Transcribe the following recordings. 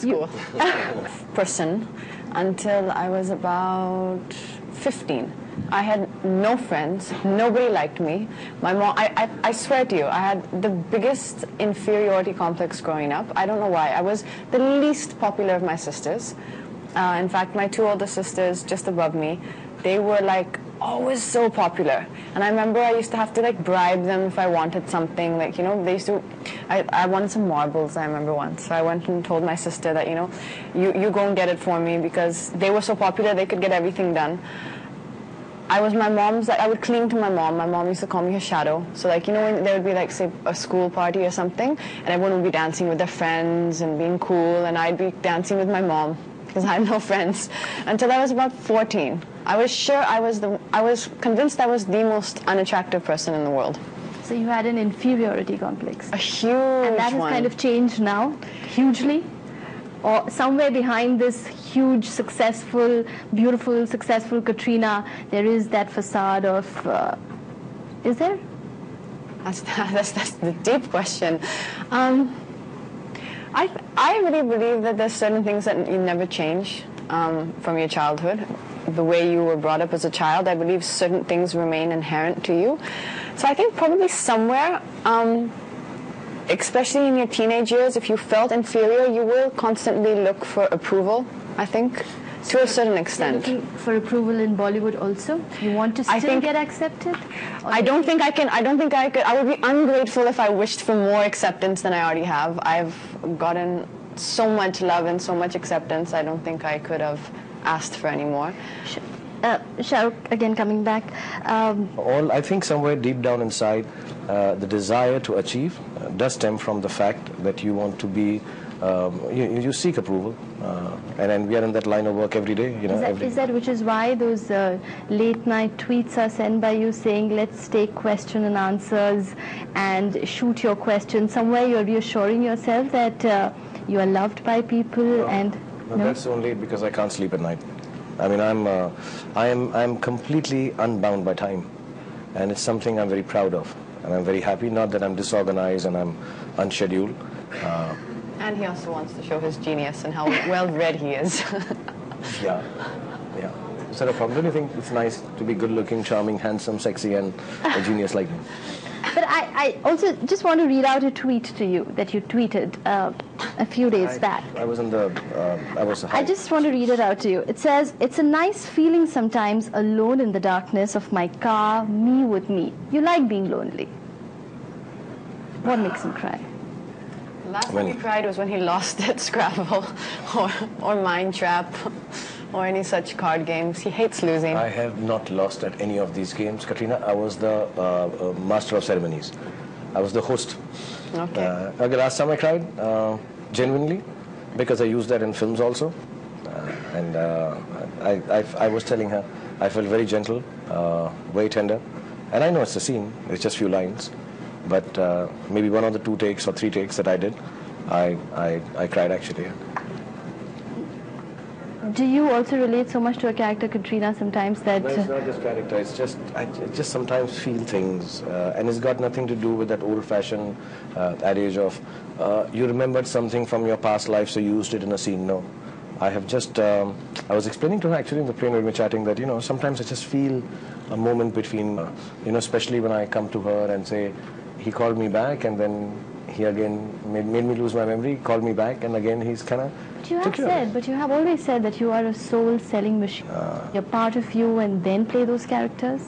school. Person until I was about 15. I had no friends. Nobody liked me. My mom, I swear to you, I had the biggest inferiority complex growing up. I don't know why. I was the least popular of my sisters. In fact, my two older sisters just above me, they were like always so popular. And I remember I used to have to like bribe them if I wanted something. Like, you know, they used to, I wanted some marbles, I remember once. So I went and told my sister that, you know, you go and get it for me, because they were so popular, they could get everything done. I was my mom's, like, I would cling to my mom. My mom used to call me her shadow. So, like, you know, when there would be, like, say, a school party or something, and everyone would be dancing with their friends and being cool, and I'd be dancing with my mom, because I had no friends, until I was about 14. I was sure I was convinced I was the most unattractive person in the world. So you had an inferiority complex. A huge one. And that has kind of changed now, hugely? Or somewhere behind this huge, successful, beautiful, successful Katrina, there is that facade of, is there? That's the deep question. I really believe that there's certain things that you never change from your childhood. The way you were brought up as a child, I believe certain things remain inherent to you. So I think probably somewhere, especially in your teenage years, if you felt inferior, you will constantly look for approval, I think, to a certain extent. You're looking for approval in Bollywood also? You want to still get accepted? I don't think I could. I would be ungrateful if I wished for more acceptance than I already have. I've gotten so much love and so much acceptance, I don't think I could have asked for any more. Shahrukh, again coming back. I think somewhere deep down inside, the desire to achieve does stem from the fact that you want to be, you seek approval, and we are in that line of work every day. You know, is that which is why those late night tweets are sent by you saying, let's take question and answers and shoot your question? Somewhere you're reassuring yourself that you are loved by people, No, that's only because I can't sleep at night. I mean, I'm completely unbound by time, and it's something I'm very proud of, and I'm very happy. Not that I'm disorganized and I'm unscheduled. And he also wants to show his genius and how well-read he is. Yeah. Is that a problem? Don't you think it's nice to be good-looking, charming, handsome, sexy, and a genius like me? But I also just want to read out a tweet to you that you tweeted a few days back. I just want to read it out to you. It says, "It's a nice feeling sometimes alone in the darkness of my car, me with me. You like being lonely." What makes him cry? Last time he cried was when he lost at Scrabble or Mind Trap or any such card games. He hates losing. I have not lost at any of these games, Katrina. I was the master of ceremonies. I was the host. Okay. Last time I cried, genuinely, because I used that in films also. I was telling her, I felt very gentle, very tender. And I know it's a scene, it's just few lines. But maybe one of the 2 takes or 3 takes that I did, I cried actually. Do you also relate so much to a character, Katrina, sometimes that... No, it's not just character, it's just, I just sometimes feel things, and it's got nothing to do with that old-fashioned adage of, you remembered something from your past life, so you used it in a scene. No. I have just, I was explaining to her actually in the plane when we were chatting that, you know, sometimes I just feel a moment between, you know, especially when I come to her and say, he called me back, and then he again made me lose my memory, called me back, and again he's kind of... But you have always said that you are a soul-selling machine. You're part of you and then play those characters?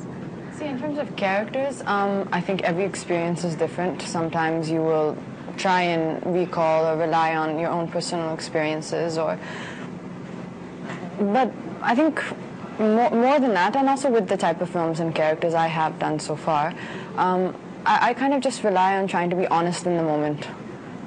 See, in terms of characters, I think every experience is different. Sometimes you will try and recall or rely on your own personal experiences, but I think more than that, and also with the type of films and characters I have done so far, I kind of just rely on trying to be honest in the moment.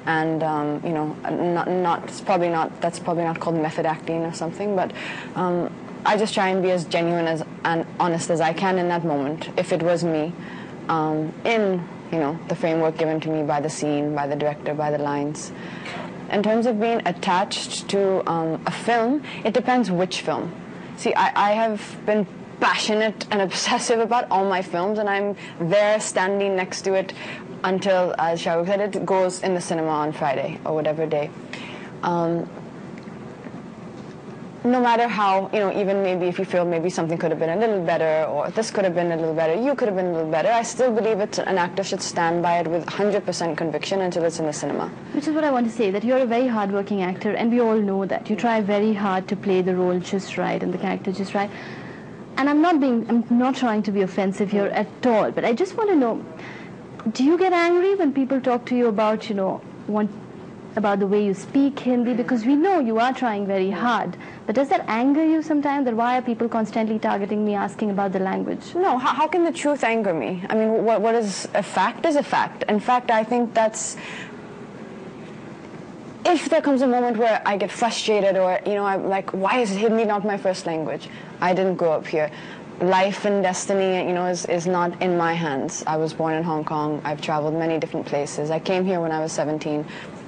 And you know, that's probably not called method acting or something, but I just try and be as genuine and honest as I can in that moment, if it was me, in, you know, the framework given to me by the scene, by the director, by the lines. In terms of being attached to a film, it depends which film. See, I have been passionate and obsessive about all my films, and I'm there standing next to it until, as Shahrukh said, it goes in the cinema on Friday or whatever day. no matter how, even maybe if you feel maybe something could have been a little better, or this could have been a little better, you could have been a little better, I still believe an actor should stand by it with 100% conviction until it's in the cinema. Which is what I want to say, that you're a very hardworking actor, and we all know that. You try very hard to play the role just right and the character just right. And I'm not trying to be offensive here at all, but I just want to know, do you get angry when people talk to you about, about the way you speak Hindi? Because we know you are trying very hard. But does that anger you sometimes? That why are people constantly targeting me, asking about the language? No, how can the truth anger me? I mean, what is a fact is a fact. In fact, I think that's... If there comes a moment where I get frustrated, or, I'm like, why is Hindi not my first language? I didn't grow up here. Life and destiny, is not in my hands. I was born in Hong Kong. I've traveled many different places. I came here when I was 17.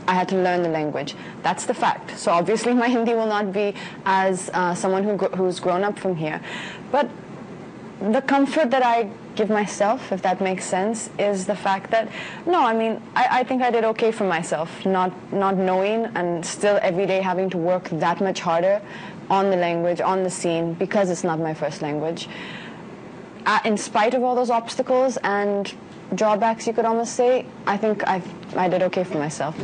I had to learn the language. That's the fact. So obviously my Hindi will not be as someone who's grown up from here. But the comfort that I give myself, if that makes sense, is the fact that, no, I mean, I think I did okay for myself, not knowing and still every day having to work that much harder on the language, on the scene, because it's not my first language. In spite of all those obstacles and drawbacks, you could almost say, I think I did okay for myself.